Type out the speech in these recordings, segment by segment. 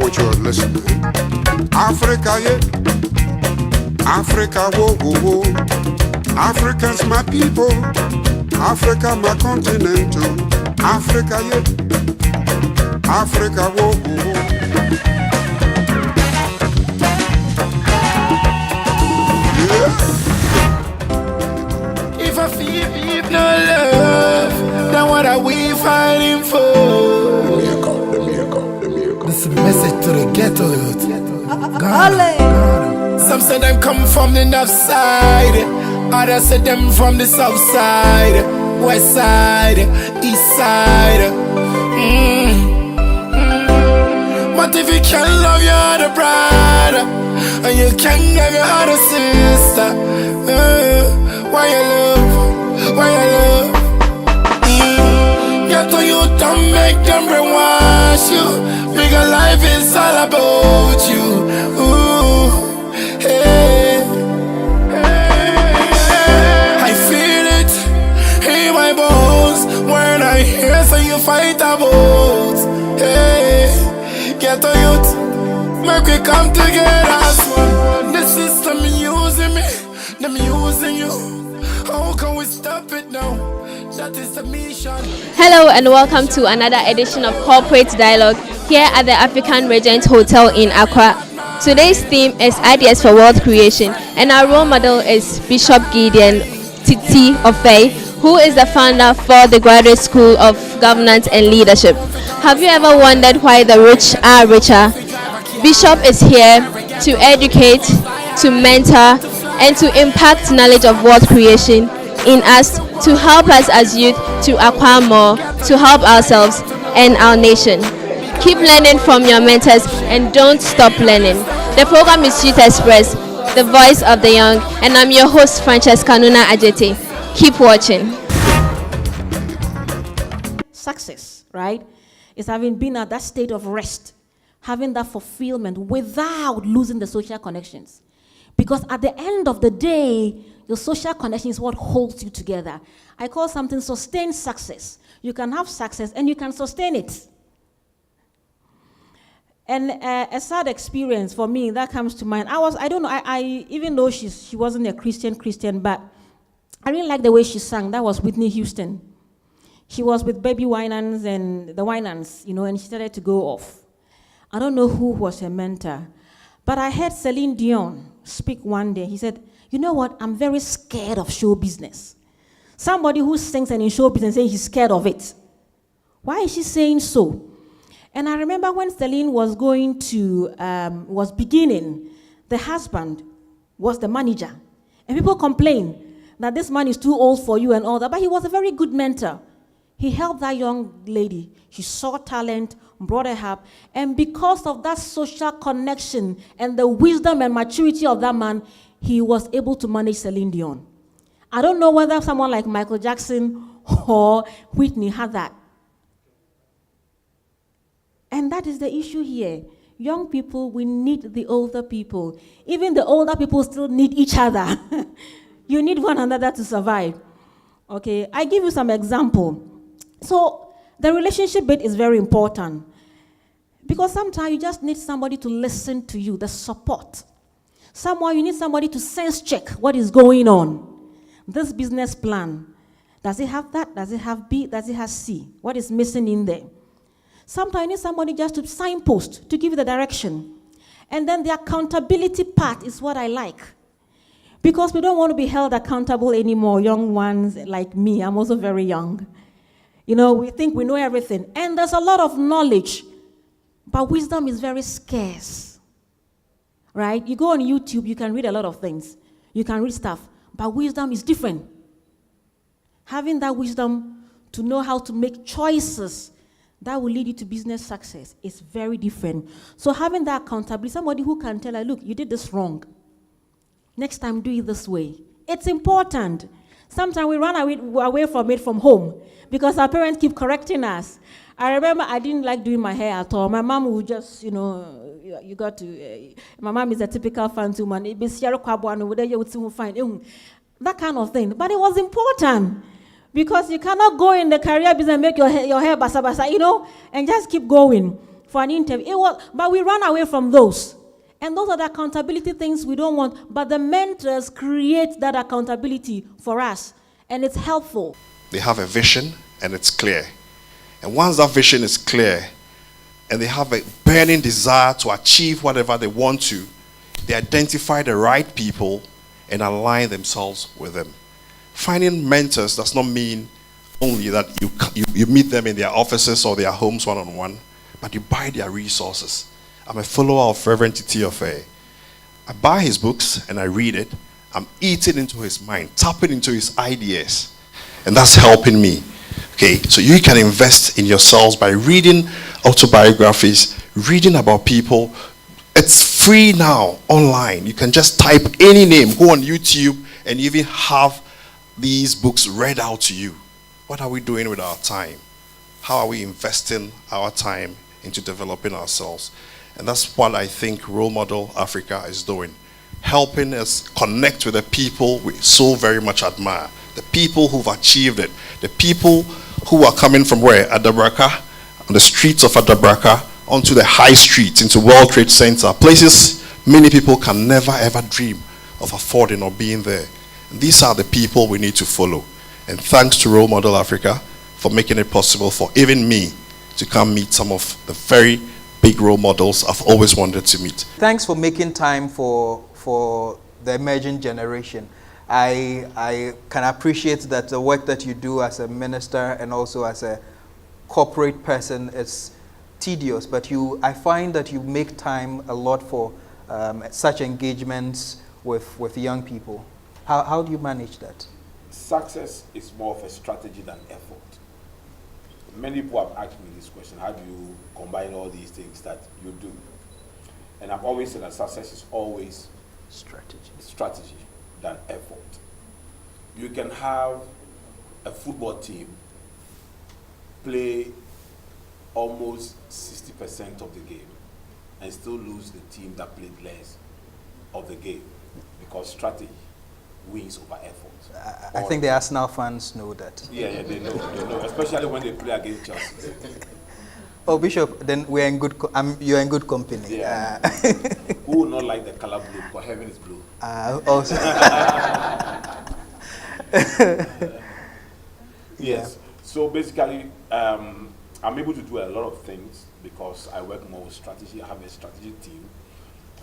want you to listen. Africa, yeah. Africa, whoa, whoa, whoa. Africans, my people. Africa, my continent too. Africa, yeah. Africa, whoa, whoa, whoa. Yeah. If I feel no love, then what are we fighting for? The miracle. This is a message to the ghetto youth. God. Some say them come from the north side, others say them from the south side, west side, east side. But if you can't love your other brother, and you can't love your other sister, why you love? Get to you, don't make them brainwash you, because life is all about you. Hey. I feel it in my bones when I hear so you fight about. Hey, get to youth, make we come together as one. The system using me, them using you. How can we stop it now? That is the mission. Hello and welcome to another edition of Corporate Dialogue here at the African Regent Hotel in Accra. Today's theme is Ideas for World Creation, and our role model is Bishop Gideon Titi-Ofei, who is the founder for the Graduate School of Governance and Leadership. Have you ever wondered why the rich are richer? Bishop is here to educate, to mentor, and to impact knowledge of world creation in us, to help us as youth to acquire more, to help ourselves and our nation. Keep learning from your mentors and don't stop learning. The program is Youth Express, the voice of the young, and I'm your host, Francesca Nuna Ajete. Keep watching. Success, right, is having been at that state of rest, having that fulfillment without losing the social connections. Because at the end of the day, the social connection is what holds you together. I call something sustained success. You can have success and you can sustain it. And a sad experience for me that comes to mind. I even though she wasn't a Christian, but I really like the way she sang. That was Whitney Houston. She was with Baby Winans and the Winans, and she started to go off. I don't know who was her mentor, but I heard Celine Dion speak one day. He said, "You know what? I'm very scared of show business." Somebody who sings and in show business saying he's scared of it. Why is she saying so? And I remember when Celine was beginning, the husband was the manager. And people complained that this man is too old for you and all that, but he was a very good mentor. He helped that young lady. She saw talent, brought her up, and because of that social connection and the wisdom and maturity of that man, he was able to manage Celine Dion. I don't know whether someone like Michael Jackson or Whitney had that. And that is the issue here. Young people, we need the older people. Even the older people still need each other. You need one another to survive. Okay, I give you some example. So the relationship bit is very important. Because sometimes you just need somebody to listen to you, the support. Somewhere you need somebody to sense check what is going on. This business plan, does it have that? Does it have B? Does it have C? What is missing in there? Sometimes you need somebody just to signpost, to give you the direction. And then the accountability part is what I like. Because we don't want to be held accountable anymore, young ones like me. I'm also very young. We think we know everything. And there's a lot of knowledge, but wisdom is very scarce. Right? You go on YouTube, you can read a lot of things. You can read stuff, but wisdom is different. Having that wisdom to know how to make choices that will lead you to business success is very different. So having that accountability, somebody who can tell, look, you did this wrong. Next time, do it this way. It's important. Sometimes we run away from it from home because our parents keep correcting us. I remember I didn't like doing my hair at all. My mom would just, you got to, my mom is a typical fancy woman. That kind of thing. But it was important. Because you cannot go in the career business and make your hair basa basa, and just keep going. for an interview. But we run away from those. And those are the accountability things we don't want. But the mentors create that accountability for us. And it's helpful. They have a vision and it's clear. And once that vision is clear and they have a burning desire to achieve whatever they want to, they identify the right people and align themselves with them. Finding mentors does not mean only that you meet them in their offices or their homes one-on-one, but you buy their resources. I'm a follower of Reverend Titi-Ofei. I buy his books and I read it. I'm eating into his mind, tapping into his ideas. And that's helping me. Okay, so you can invest in yourselves by reading autobiographies, reading about people. It's free now, online. You can just type any name, go on YouTube, and even have these books read out to you. What are we doing with our time? How are we investing our time into developing ourselves? And that's what I think Role Model Africa is doing. Helping us connect with the people we so very much admire. The people who've achieved it. The people who are coming from where? Adabraka, on the streets of Adabraka, onto the high street, into World Trade Center. Places many people can never ever dream of affording or being there. And these are the people we need to follow. And thanks to Role Model Africa for making it possible for even me to come meet some of the very big role models I've always wanted to meet. Thanks for making time for the emerging generation. I can appreciate that the work that you do as a minister and also as a corporate person is tedious, but I find that you make time a lot for such engagements with young people. How do you manage that? Success is more of a strategy than effort. Many people have asked me this question: how do you combine all these things that you do? And I've always said that success is always strategy than effort. You can have a football team play almost 60% of the game and still lose the team that played less of the game, because strategy wins over effort. I think the Arsenal fans know that. Yeah, they know, especially when they play against Chelsea. Oh, Bishop, then we're in good. You're in good company. Yeah. Who would not like the color blue? Because heaven is blue. Also. Yes. So basically, I'm able to do a lot of things because I work more with strategy. I have a strategy team.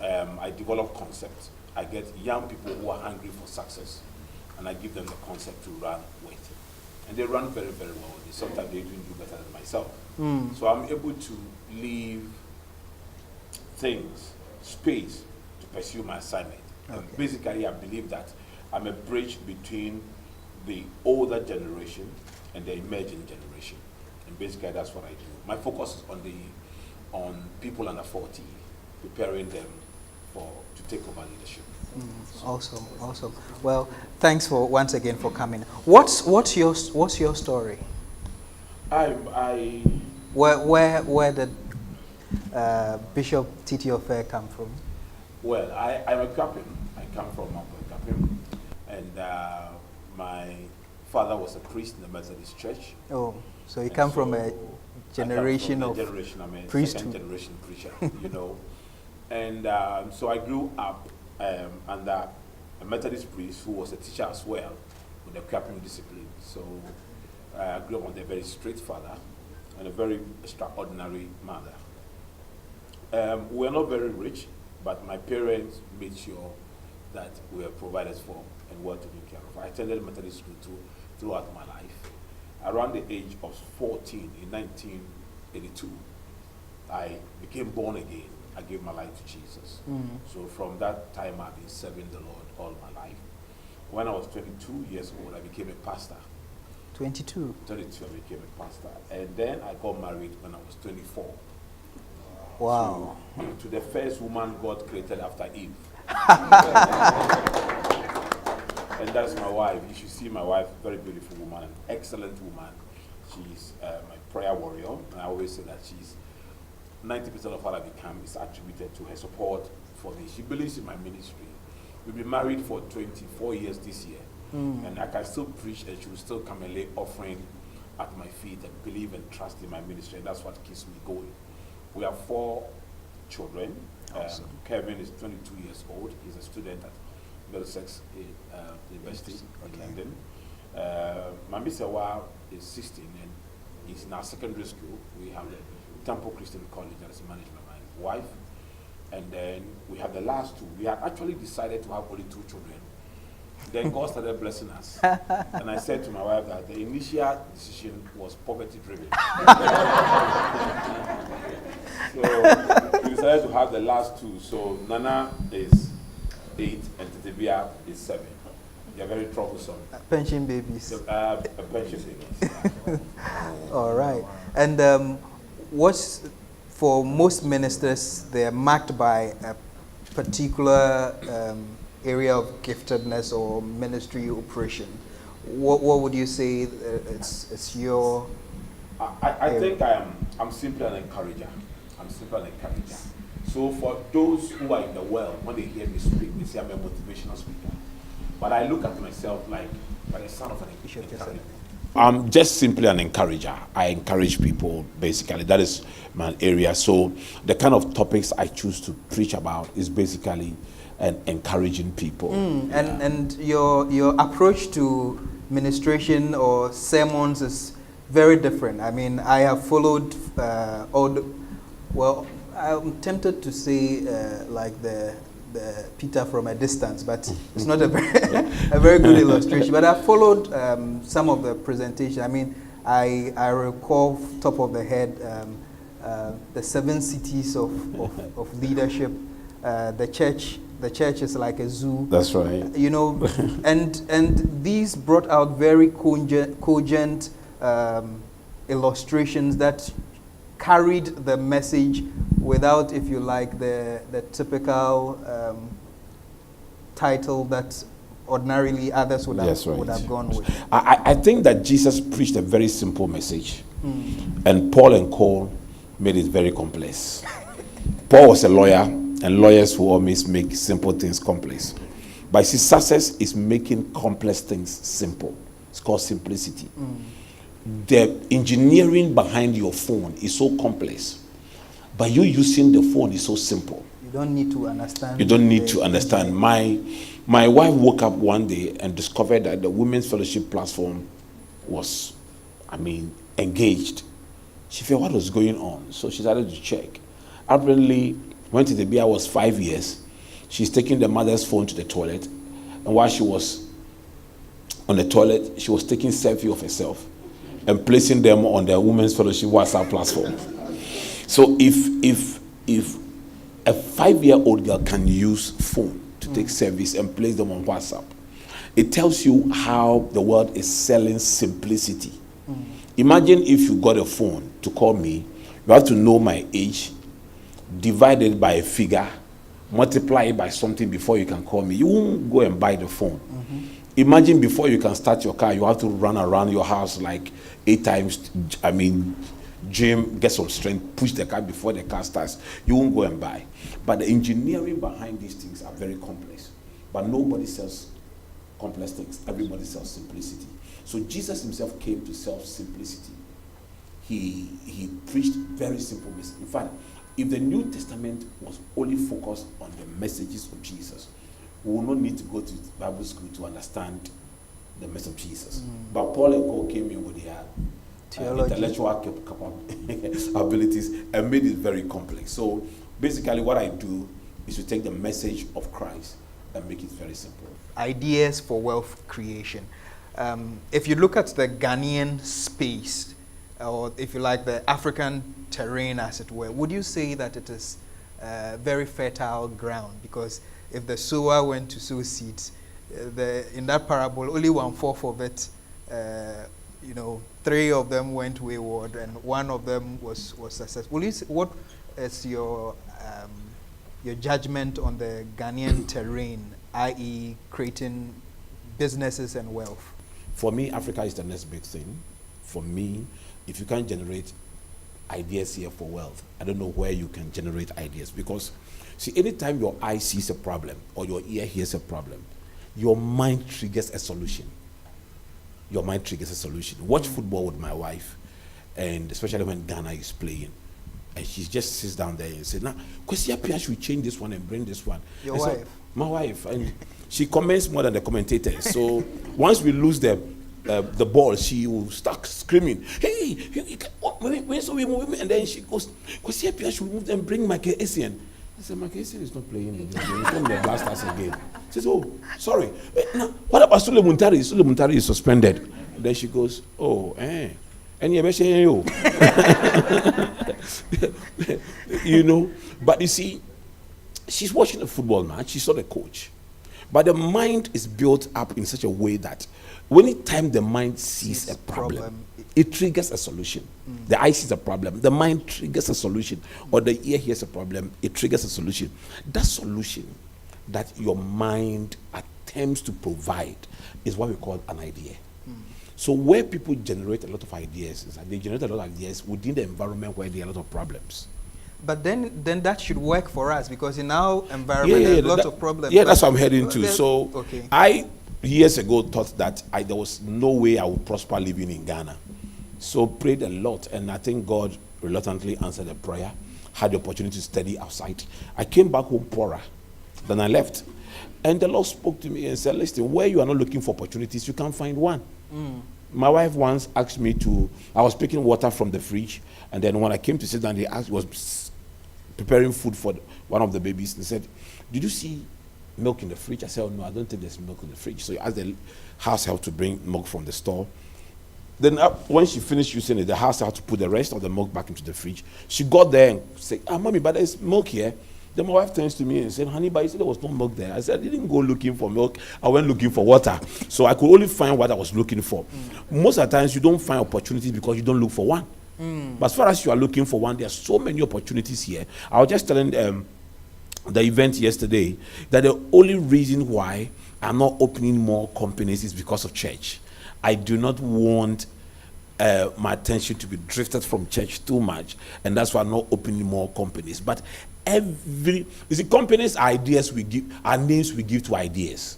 I develop concepts. I get young people who are hungry for success, and I give them the concept to run with. And they run very, very well. Sometimes they even do better than myself. So I'm able to leave things, space, to pursue my assignment. Okay. And basically, I believe that I'm a bridge between the older generation and the emerging generation. And basically, that's what I do. My focus is on people under 40, preparing them to take over leadership. Awesome. Well, thanks once again for coming. What's your story? Where did Bishop Titi-Ofei come from? Well, I'm a Kapim. I come from Kapim, and my father was a priest in the Methodist Church. Oh, so you come from a generation of I'm a priesthood. second generation preacher, And so I grew up under a Methodist priest who was a teacher as well, with the Kapim discipline. So I grew up with a very strict father and a very extraordinary mother. We were not very rich, but my parents made sure that we were provided for and well taken care of. I attended Methodist school throughout my life. Around the age of 14, in 1982, I became born again. I gave my life to Jesus. So from that time, I've been serving the Lord all my life. When I was 22 years old, I became a pastor. 22? 22, I became a pastor. And then I got married when I was 24. Wow. To the first woman God created after Eve. And that's my wife. You should see my wife, very beautiful woman, an excellent woman. She's my prayer warrior. And I always say that she's 90% of what I become is attributed to her support for me. She believes in my ministry. We've been married for 24 years this year. And I can still preach, and she will still come and lay offering at my feet and believe and trust in my ministry. And that's what keeps me going. We have 4 children. Awesome. Kevin is 22 years old. He's a student at Middlesex University in London. Mami Sewa is 16 and he's in our secondary school. We have the Temple Christian College that is managed by my wife. And then we have the last 2. We had actually decided to have only 2 children. Then God started blessing us. And I said to my wife that the initial decision was poverty driven. So we decided to have the last 2. So Nana is 8 and Titibia is 7. They're very troublesome. Pension babies. Pension babies. All right. And what's, for most ministers, they're marked by a particular area of giftedness or ministry operation. What would you say it's your... I think I'm simply an encourager. I'm simply an encourager. So for those who are in the world, when they hear me speak, they say I'm a motivational speaker. But I look at myself like by the son of an encourager. I'm just simply an encourager. I encourage people, basically. That is my area. So the kind of topics I choose to preach about is basically encouraging people. And your approach to ministration or sermons is very different. I mean, I have followed well, I'm tempted to say like the Peter from a distance, but it's not a very good illustration. But I followed some of the presentation. I mean, I recall top of the head the 7 cities of leadership. The church is like a zoo. That's right. You know, and these brought out very cogent illustrations that carried the message without, if you like, the typical title that ordinarily others would have gone with. I think that Jesus preached a very simple message, and Paul and Cole made it very complex. Paul was a lawyer, and lawyers will always make simple things complex. But see, success is making complex things simple. It's called simplicity. The engineering behind your phone is so complex, but you using the phone is so simple. You don't need to understand. You don't need to understand. My wife woke up one day and discovered that the Women's Fellowship platform was, engaged. She felt what was going on, so she started to check. Apparently, when Titi-Ofei was 5 years, she's taking the mother's phone to the toilet, and while she was on the toilet, she was taking selfie of herself and placing them on the Women's Fellowship WhatsApp platform. So if a 5-year-old girl can use phone to take service and place them on WhatsApp, it tells you how the world is selling simplicity. Imagine if you got a phone to call me, you have to know my age, divide it by a figure, multiply it by something before you can call me. You won't go and buy the phone. Imagine before you can start your car, you have to run around your house like 8 times, gym, get some strength, push the car before the car starts. You won't go and buy. But the engineering behind these things are very complex. But nobody sells complex things. Everybody sells simplicity. So Jesus himself came to sell simplicity. He preached very simple message. In fact, if the New Testament was only focused on the messages of Jesus, we will not need to go to Bible school to understand the message of Jesus. But Paul and Cole came in with their intellectual abilities and made it very complex. So basically what I do is to take the message of Christ and make it very simple. Ideas for wealth creation. If you look at the Ghanaian space, or if you like the African terrain as it were, would you say that it is very fertile ground? Because if the sower went to sow seeds, in that parable, only 1/4 of it, 3 of them went wayward and 1 of them was successful. What is your judgment on the Ghanaian terrain, i.e. creating businesses and wealth? For me, Africa is the next big thing. For me, if you can't generate ideas here for wealth, I don't know where you can generate ideas. Because, see, anytime your eye sees a problem or your ear hears a problem, your mind triggers a solution. Your mind triggers a solution. Watch football with my wife, and especially when Ghana is playing. And she just sits down there and said, now, Kwesi Appiah should change this one and bring this one. Your and wife? So, my wife. And she comments more than the commentators. So once we lose the ball, she will start screaming, hey, where's we moving? And then she goes, Kwesi Appiah should move and bring Michael Essien. I said, Michael Essien is not playing again. He's going to blast us again. She says, oh, sorry. Now, what about Sule Muntari? Sule Muntari is suspended. And then she goes, oh, and you you know, but you see, she's watching a football match, she saw the coach. But the mind is built up in such a way that anytime the mind sees a problem, it triggers a solution. The eye sees a problem, the mind triggers a solution. Or the ear hears a problem, it triggers a solution. That solution that your mind attempts to provide is what we call an idea. So where people generate a lot of ideas is that they generate a lot of ideas within the environment where there are a lot of problems. But then that should work for us, because in our environment there's lots of problems. Yeah, that's what I'm heading to. So okay. I years ago thought that there was no way I would prosper living in Ghana. So prayed a lot, and I think God reluctantly answered the prayer. Had the opportunity to study outside. I came back home poorer than I left. And the Lord spoke to me and said, listen, where you are not looking for opportunities, you can't find one. My wife once asked me I was picking water from the fridge, and then when I came to sit down, they was preparing food for one of the babies. They said, did you see milk in the fridge? I said, oh, no, I don't think there's milk in the fridge. So I asked the house help to bring milk from the store. Then when she finished using it, the house help to put the rest of the milk back into the fridge. She got there and said, mommy, but there's milk here. Then my wife turns to me and said, honey, but you said there was no milk there. I said, I didn't go looking for milk. I went looking for water. So I could only find what I was looking for. Most of the times, you don't find opportunities because you don't look for one. But as far as you are looking for one, there are so many opportunities here. I was just telling the event yesterday that the only reason why I'm not opening more companies is because of church. I do not want my attention to be drifted from church too much, and that's why I'm not opening more companies. But companies are ideas we give, are names we give to ideas.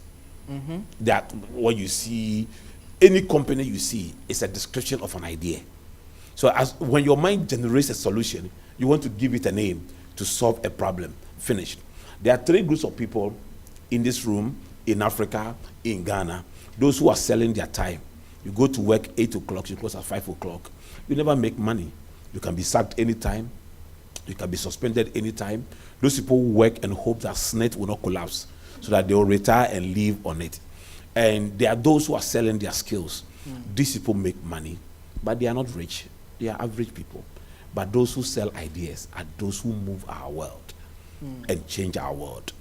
That what you see, any company you see is a description of an idea. So when your mind generates a solution, you want to give it a name to solve a problem. Finished. There are three groups of people in this room, in Africa, in Ghana. Those who are selling their time. You go to work 8 o'clock, you close at 5 o'clock. You never make money. You can be sacked anytime. You can be suspended anytime. Those people work and hope that SNET will not collapse so that they will retire and live on it. And there are those who are selling their skills. These people make money, but they are not rich. They are average people. But those who sell ideas are those who move our world and change our world.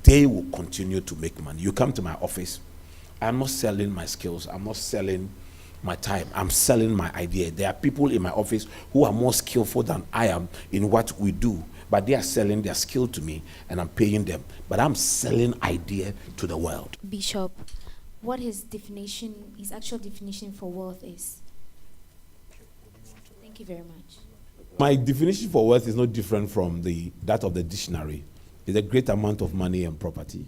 They will continue to make money. You come to my office, I'm not selling my skills. I'm not selling my time. I'm selling my idea. There are people in my office who are more skillful than I am in what we do, but they are selling their skill to me and I'm paying them. But I'm selling idea to the world. Bishop, what his actual definition for wealth is? Thank you very much. My definition for wealth is not different from that of the dictionary. It's a great amount of money and property.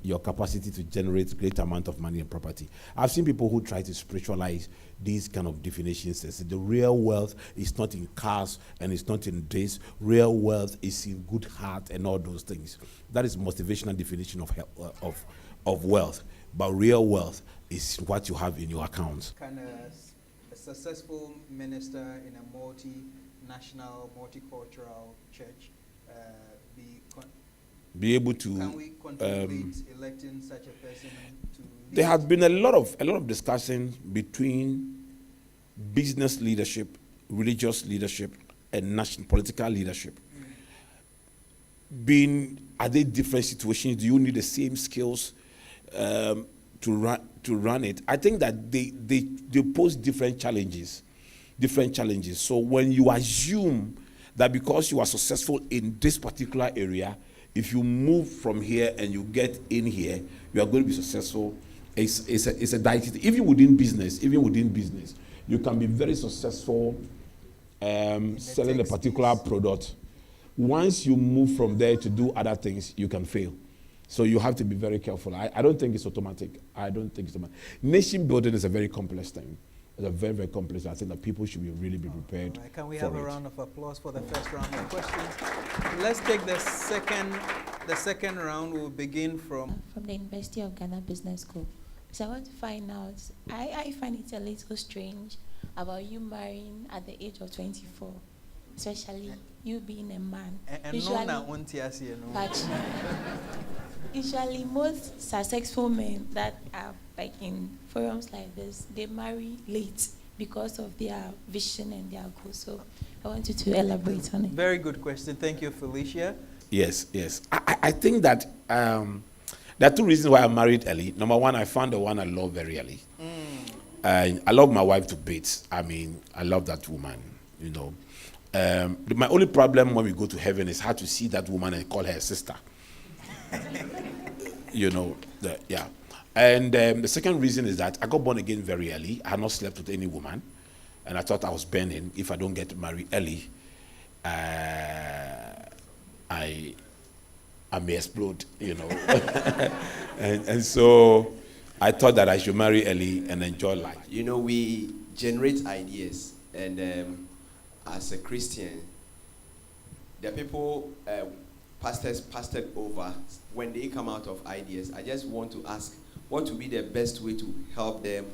Your capacity to generate great amount of money and property. I've seen people who try to spiritualize these kind of definitions. They say the real wealth is not in cars and it's not in this. Real wealth is in good heart and all those things. That is motivational definition of wealth. But real wealth is what you have in your accounts. Can a successful minister in a multinational, multicultural church be able to? Can we contemplate electing such a person to lead? There have been a lot of discussions between business leadership, religious leadership, and national political leadership. Are they different situations? Do you need the same skills to run it? I think that they pose different challenges. So when you assume that because you are successful in this particular area, if you move from here and you get in here, you are going to be successful. It's a diet. Even within business, you can be very successful selling a particular product. Once you move from there to do other things, you can fail. So you have to be very careful. I don't think it's automatic. Nation building is a very complex thing. It's a very, very complex. I think that people should really be prepared. Right. Can we for have a it. round of applause for the first round of questions? Let's take the second round. We'll begin from the University of Ghana Business School. So I want to find out, I find it a little strange about you marrying at the age of 24, especially you being a man. Usually most successful men that are like in forums like this, they marry late because of their vision and their goals. So I want you to elaborate on it. Very good question. Thank you, Felicia. Yes. I think that there are two reasons why I married early. Number one, I found the one I love very early. I love my wife to bits. I mean, I love that woman, you know. My only problem when we go to heaven is how to see that woman and call her a sister. You know, yeah. And the second reason is that I got born again very early. I had not slept with any woman. And I thought I was burning. If I don't get married early, I may explode, you know. and so I thought that I should marry early and enjoy life. You know, we generate ideas. And as a Christian, the people pastors pastored over, when they come out of ideas, I just want to ask, what would be the best way to help them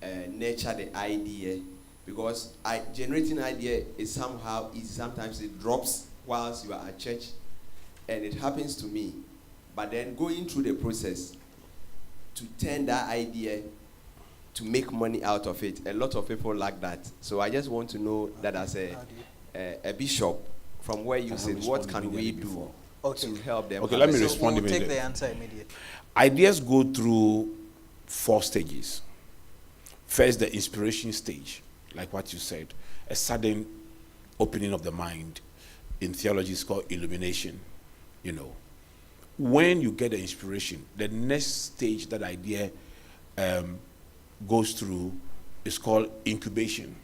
nurture the idea? Because generating idea is somehow easy. Sometimes it drops whilst you are at church, and it happens to me. But then going through the process to turn that idea to make money out of it, a lot of people lack that. So I just want to know that as a bishop, from where you sit, what can we do to help them? Okay, let me respond we'll immediately. Take the answer immediately. Ideas go through 4 stages. First, the inspiration stage, like what you said, a sudden opening of the mind. In theology, it's called illumination, you know. When you get the inspiration, the next stage that idea goes through is called incubation.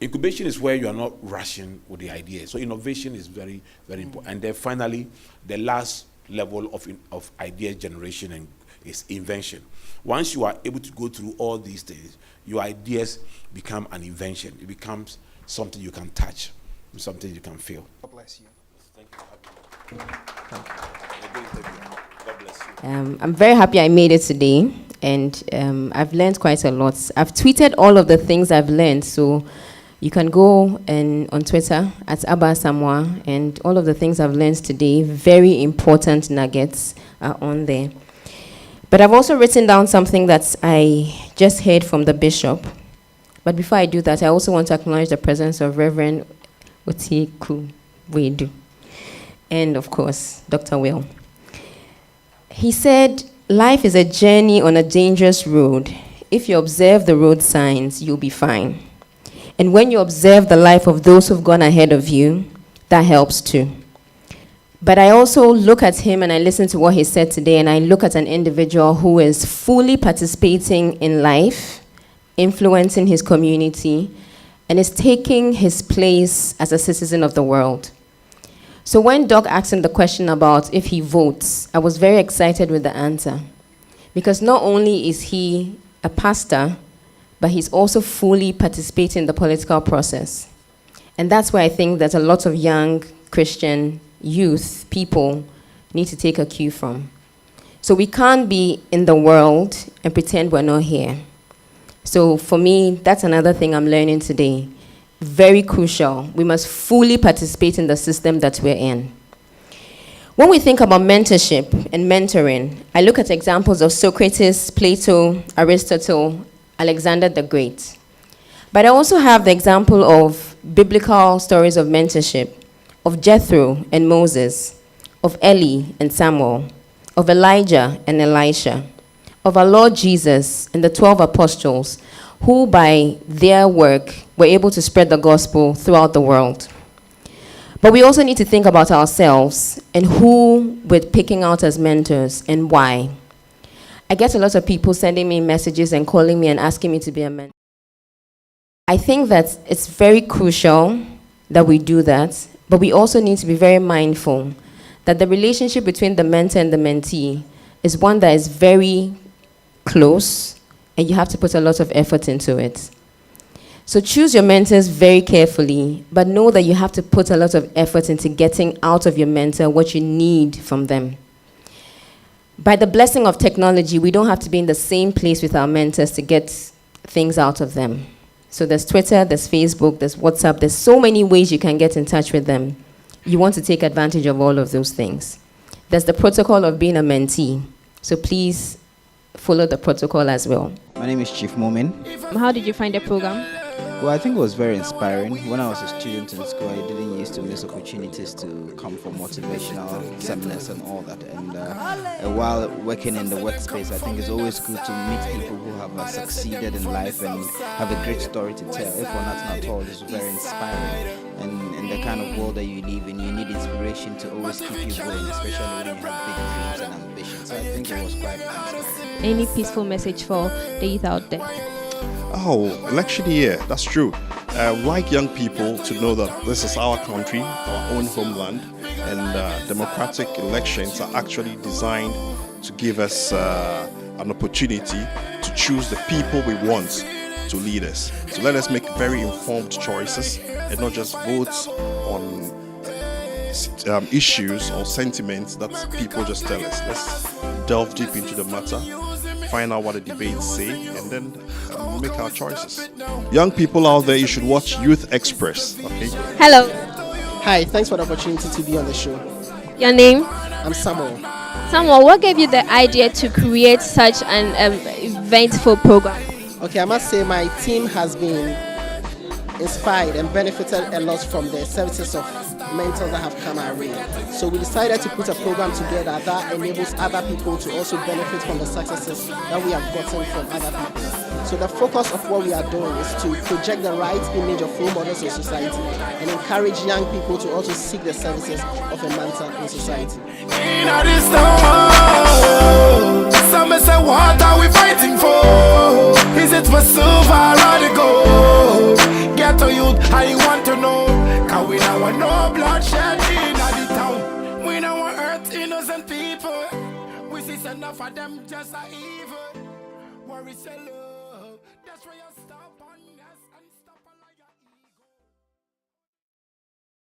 Incubation is where you are not rushing with the idea. So innovation is very, very important. And then finally, the last level of idea generation is invention. Once you are able to go through all these things, your ideas become an invention. It becomes something you can touch, something you can feel. God bless you. Thank you for having me. God bless you. I'm very happy I made it today, and I've learned quite a lot. I've tweeted all of the things I've learned, so you can go on Twitter at Abba Samoa, and all of the things I've learned today, very important nuggets are on there. But I've also written down something that I just heard from the bishop. But before I do that, I also want to acknowledge the presence of Reverend Otiku Wedu, and of course, Dr. Will. He said, life is a journey on a dangerous road. If you observe the road signs, you'll be fine. And when you observe the life of those who've gone ahead of you, that helps too. But I also look at him and I listen to what he said today, and I look at an individual who is fully participating in life, influencing his community, and is taking his place as a citizen of the world. So when Doc asked him the question about if he votes, I was very excited with the answer. Because not only is he a pastor, but he's also fully participating in the political process. And that's why I think that a lot of young Christian youth, people, need to take a cue from. So we can't be in the world and pretend we're not here. So for me, that's another thing I'm learning today. Very crucial. We must fully participate in the system that we're in. When we think about mentorship and mentoring, I look at examples of Socrates, Plato, Aristotle, Alexander the Great. But I also have the example of biblical stories of mentorship, of Jethro and Moses, of Eli and Samuel, of Elijah and Elisha, of our Lord Jesus and the 12 apostles, who by their work were able to spread the gospel throughout the world. But we also need to think about ourselves and who we're picking out as mentors and why. I get a lot of people sending me messages and calling me and asking me to be a mentor. I think that it's very crucial that we do that, but we also need to be very mindful that the relationship between the mentor and the mentee is one that is very close, and you have to put a lot of effort into it. So choose your mentors very carefully, but know that you have to put a lot of effort into getting out of your mentor what you need from them. By the blessing of technology, we don't have to be in the same place with our mentors to get things out of them. So there's Twitter, there's Facebook, there's WhatsApp, there's so many ways you can get in touch with them. You want to take advantage of all of those things. There's the protocol of being a mentee. So please follow the protocol as well. My name is Chief Momin. How did you find the program? Well, I think it was very inspiring. When I was a student in school, I didn't used to miss opportunities to come for motivational seminars and all that. And while working in the workspace, I think it's always good to meet people who have succeeded in life and have a great story to tell. If for nothing at all, it's very inspiring. And in the kind of world that you live in, you need inspiration to always keep you going, especially when you have big dreams and ambitions. So I think it was quite inspiring. Any peaceful message for the youth out there? Oh, election year, that's true. Like young people to know that this is our country, our own homeland, and democratic elections are actually designed to give us an opportunity to choose the people we want to lead us. So let us make very informed choices and not just votes on issues or sentiments that people just tell us. Let's delve deep into the matter, find out what the debates say, and then make our choices. Young people out there, you should watch Youth Express. Okay. Hello. Hi, thanks for the opportunity to be on the show. Your name? I'm Samuel. Samuel, what gave you the idea to create such an eventful program? Okay, I must say my team has been inspired and benefited a lot from the services of mentors that have come our way. So we decided to put a program together that enables other people to also benefit from the successes that we have gotten from other people. So the focus of what we are doing is to project the right image of role models in society and encourage young people to also seek the services of a mentor in society. Some say, what are we fighting for? Is it for silver or the gold? Get to youth, I want to know. Cause we don't want no bloodshed in the town. We don't want hurt innocent people. We see enough of them just a evil. Worry say love, that's where you stop.